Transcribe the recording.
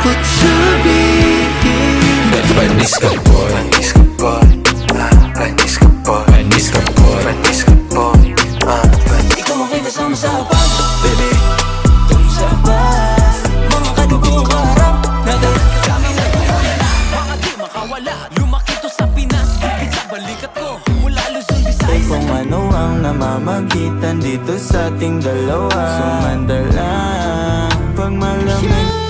takot sabihin. Panis ka boy, Panis ka boy, panis ka boy, panis ka boy, panis ka boy, Ikaw ang kasama sa hapag, baby. Kung sa hapag, mga kadugo harap natin. Kami na mga di makawala. Lumaki to sa Pinas, kupit sa balikat ko. Mula Luzon, Visayas. Kung ano ang namamagitan dito sa ating dalawa, sumandala pag malamig